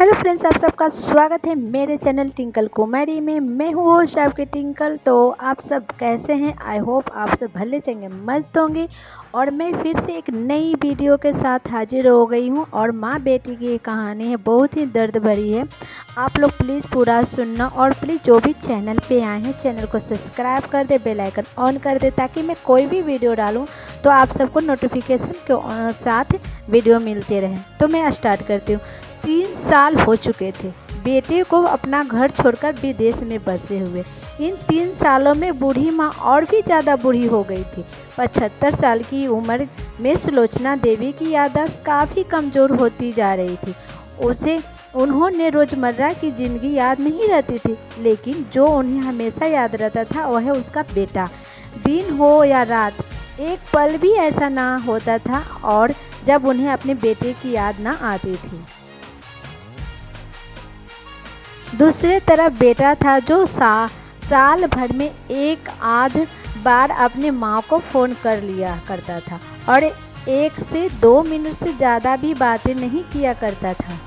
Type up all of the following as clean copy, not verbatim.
Hello friends, आप सबका स्वागत है मेरे चैनल टिंकल कॉमेडी में। मैं हूँ होस्ट आपके टिंकल। तो आप सब कैसे हैं? आई होप आप सब भले चंगे मस्त होंगे। और मैं फिर से एक नई वीडियो के साथ हाजिर हो गई हूँ। और माँ बेटी की ये कहानी है, बहुत ही दर्द भरी है। आप लोग प्लीज़ पूरा सुनना। और प्लीज़ जो भी चैनल पे आए हैं चैनल को सब्सक्राइब कर दे, बेल आइकन ऑन कर दे, ताकि मैं कोई भी वीडियो डालूँ तो आप सबको नोटिफिकेशन के साथ वीडियो मिलते रहे। तो मैं स्टार्ट करती हूँ। 3 साल हो चुके थे बेटे को अपना घर छोड़कर विदेश में बसे हुए। इन 3 सालों में बूढ़ी माँ और भी ज़्यादा बूढ़ी हो गई थी। 75 साल की उम्र में सुलोचना देवी की याददाश्त काफ़ी कमज़ोर होती जा रही थी। उसे उन्होंने रोज़मर्रा की ज़िंदगी याद नहीं रहती थी, लेकिन जो उन्हें हमेशा याद रहता था वह है उसका बेटा। दिन हो या रात, एक पल भी ऐसा ना होता था और जब उन्हें अपने बेटे की याद ना आती थी। दूसरी तरफ बेटा था जो साल भर में एक आध बार अपने माँ को फ़ोन कर लिया करता था और 1 से 2 मिनट से ज़्यादा भी बातें नहीं किया करता था।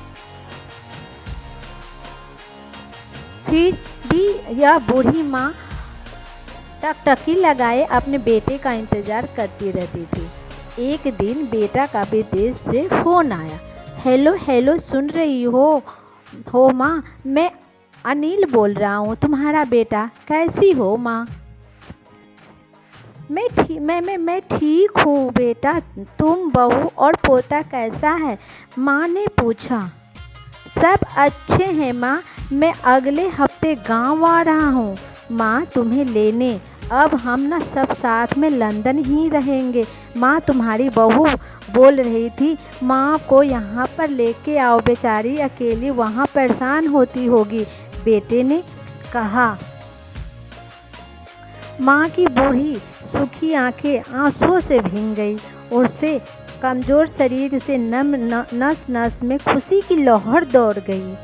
फिर भी यह बूढ़ी माँ टकटकी लगाए अपने बेटे का इंतज़ार करती रहती थी। एक दिन बेटा का विदेश से फ़ोन आया। हेलो हेलो, सुन रही हो माँ? मैं अनिल बोल रहा हूँ, तुम्हारा बेटा। कैसी हो माँ? मैं ठीक हूँ बेटा। तुम, बहू और पोता कैसा है? माँ ने पूछा। सब अच्छे हैं माँ। मैं अगले हफ्ते गांव आ रहा हूँ माँ तुम्हें लेने। अब हम ना सब साथ में लंदन ही रहेंगे। माँ तुम्हारी बहू बोल रही थी माँ को यहाँ पर लेके आओ, बेचारी अकेली वहाँ परेशान होती होगी, बेटे ने कहा। माँ की बूढ़ी सूखी आंखें आंसुओं से भीग गई। उसे कमज़ोर शरीर से नस नस में खुशी की लहर दौड़ गई।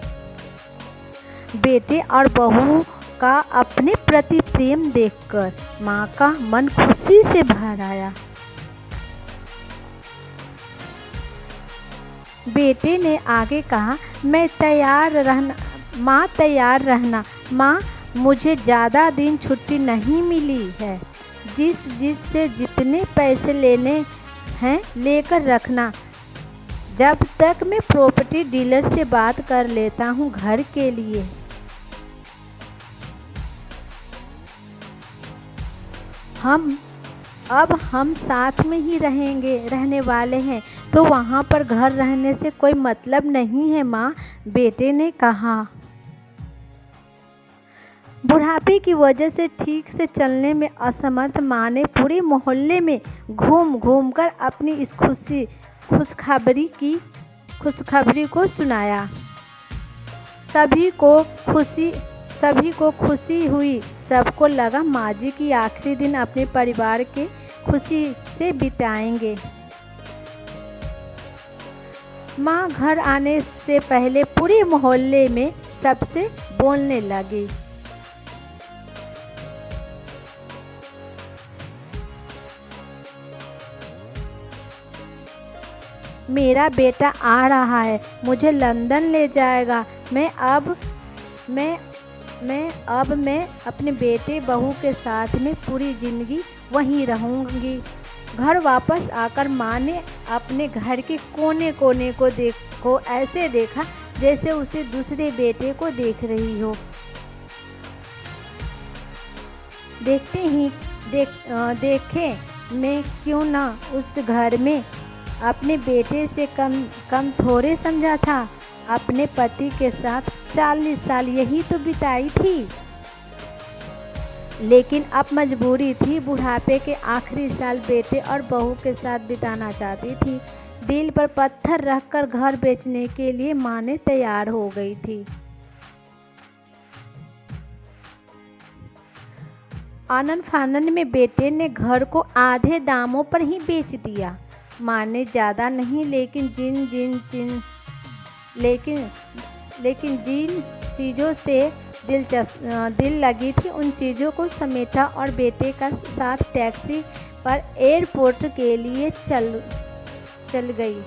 बेटे और बहू का अपने प्रति प्रेम देखकर माँ का मन खुशी से भर आया। बेटे ने आगे कहा, मैं तैयार रहना माँ, तैयार रहना माँ। मुझे ज़्यादा दिन छुट्टी नहीं मिली है। जिससे जितने पैसे लेने हैं लेकर रखना। जब तक मैं प्रॉपर्टी डीलर से बात कर लेता हूँ घर के लिए। हम साथ में ही रहने वाले हैं, तो वहाँ पर घर रहने से कोई मतलब नहीं है माँ, बेटे ने कहा। बुढ़ापे की वजह से ठीक से चलने में असमर्थ माँ ने पूरे मोहल्ले में घूम घूम कर अपनी इस खुशखबरी को सुनाया। सभी को खुशी हुई। सबको लगा माँ जी की आखिरी दिन अपने परिवार के खुशी से बिताएंगे। माँ घर आने से पहले पूरे मोहल्ले में सबसे बोलने लगी। मेरा बेटा आ रहा है, मुझे लंदन ले जाएगा। मैं अपने बेटे बहू के साथ में पूरी ज़िंदगी वहीं रहूँगी। घर वापस आकर माँ ने अपने घर के कोने कोने को ऐसे देखा जैसे उसे दूसरे बेटे को देख रही हो। देखें मैं क्यों ना उस घर में अपने बेटे से कम थोड़े समझा था। अपने पति के साथ 40 साल यही तो बिताई थी, लेकिन अब मजबूरी थी। बुढ़ापे के आखिरी साल बेटे और बहू के साथ बिताना चाहती थी। दिल पर पत्थर रखकर घर बेचने के लिए माँ ने तैयार हो गई थी। आनन फानन में बेटे ने घर को आधे दामों पर ही बेच दिया। माँ ने ज़्यादा नहीं, लेकिन जिन चीज़ों से दिल लगी थी उन चीज़ों को समेटा और बेटे का साथ टैक्सी पर एयरपोर्ट के लिए चल गई।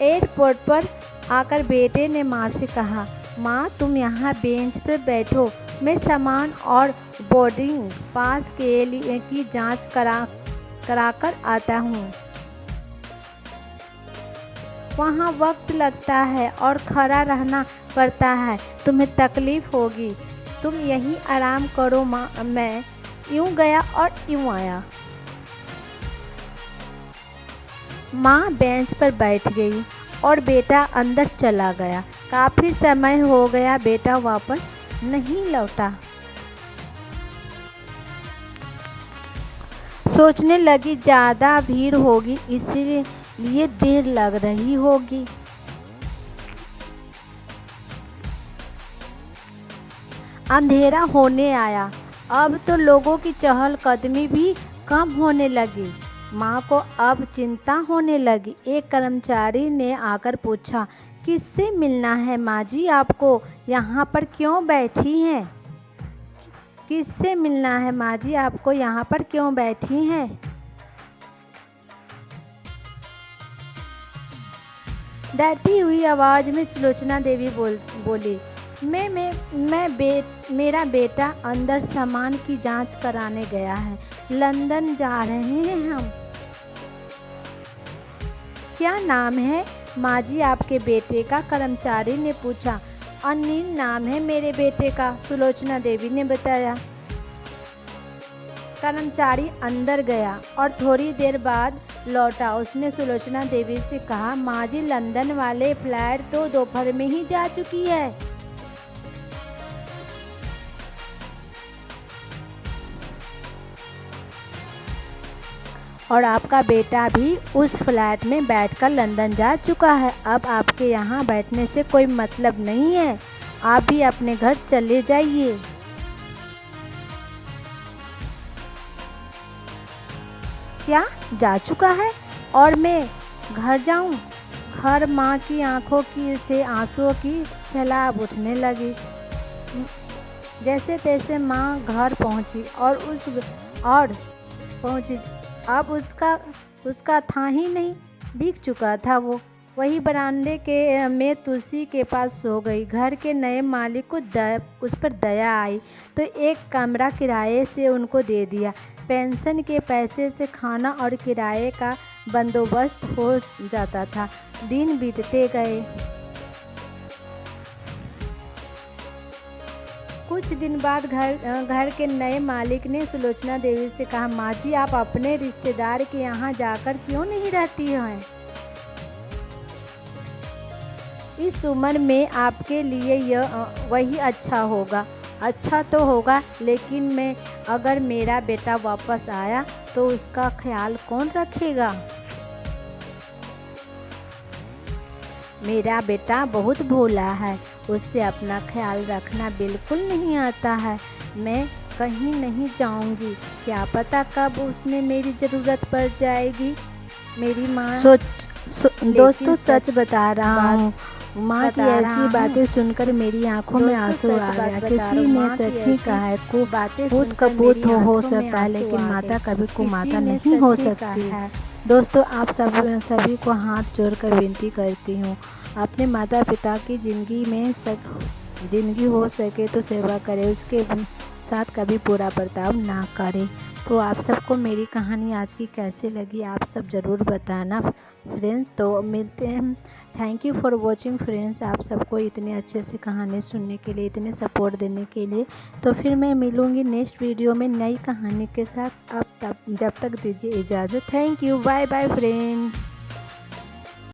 एयरपोर्ट पर आकर बेटे ने माँ से कहा, माँ तुम यहाँ बेंच पर बैठो, मैं सामान और बोर्डिंग पास के लिए की जांच कराकर आता हूँ। वहाँ वक्त लगता है और खड़ा रहना पड़ता है, तुम्हें तकलीफ़ होगी, तुम यहीं आराम करो माँ। मैं यूँ गया और यूँ आया। माँ बेंच पर बैठ गई और बेटा अंदर चला गया। काफ़ी समय हो गया, बेटा वापस नहीं लौटा। सोचने लगी ज़्यादा भीड़ होगी इसलिए देर लग रही होगी। अंधेरा होने आया, अब तो लोगों की चहलकदमी भी कम होने लगी। माँ को अब चिंता होने लगी। एक कर्मचारी ने आकर पूछा, किससे मिलना है माँ जी आपको? यहाँ पर क्यों बैठी हैं? किससे मिलना है माँ जी आपको? यहाँ पर क्यों बैठी हैं? डरती हुई आवाज़ में सुलोचना देवी बोली, मेरा बेटा अंदर सामान की जांच कराने गया है, लंदन जा रहे हैं हम। क्या नाम है माँ जी आपके बेटे का? कर्मचारी ने पूछा। अनिल नाम है मेरे बेटे का, सुलोचना देवी ने बताया। कर्मचारी अंदर गया और थोड़ी देर बाद लौटा। उसने सुलोचना देवी से कहा, माँ जी लंदन वाले फ्लाइट तो दोपहर में ही जा चुकी है। और आपका बेटा भी उस फ्लैट में बैठकर लंदन जा चुका है। अब आपके यहाँ बैठने से कोई मतलब नहीं है, आप भी अपने घर चले जाइए। क्या जा चुका है और मैं घर जाऊं? घर माँ की आंखों की से आंसुओं की सैलाब उठने लगी। जैसे तैसे माँ घर पहुंची और पहुंची। अब उसका था ही नहीं, भीग चुका था वो। वही बरामदे में तुलसी के पास सो गई। घर के नए मालिक को उस पर दया आई तो एक कमरा किराए से उनको दे दिया। पेंशन के पैसे से खाना और किराए का बंदोबस्त हो जाता था। दिन बीतते गए। कुछ दिन बाद घर के नए मालिक ने सुलोचना देवी से कहा, माँ जी आप अपने रिश्तेदार के यहाँ जाकर क्यों नहीं रहती हैं? इस उम्र में आपके लिए वही अच्छा होगा। अच्छा तो होगा, लेकिन अगर मेरा बेटा वापस आया तो उसका ख्याल कौन रखेगा? मेरा बेटा बहुत भोला है, उससे अपना ख्याल रखना बिल्कुल नहीं आता है। मैं कहीं नहीं जाऊंगी, क्या पता कब उसने मेरी ज़रूरत पड़ जाएगी। मेरी माँ दोस्तों सच बता रहा हूँ, माँ की ऐसी बातें सुनकर मेरी आंखों में आंसू आ गया। किसी ने सच ही कहा है, पूत कपूत हो सकता है, लेकिन माता कभी कुमाता नहीं हो सकती है। दोस्तों आप सभी को हाथ जोड़कर विनती करती हूँ, अपने माता पिता की ज़िंदगी हो सके तो सेवा करें, उसके साथ कभी बुरा बर्ताव ना करें। तो आप सबको मेरी कहानी आज की कैसे लगी आप सब ज़रूर बताना फ्रेंड्स। तो मिलते हैं। Thank you for watching friends, आप सबको इतने अच्छे से कहानी सुनने के लिए, इतने सपोर्ट देने के लिए। तो फिर मैं मिलूँगी नेक्स्ट वीडियो में नई कहानी के साथ। आप जब तक दीजिए इजाज़त। Thank you, bye bye friends.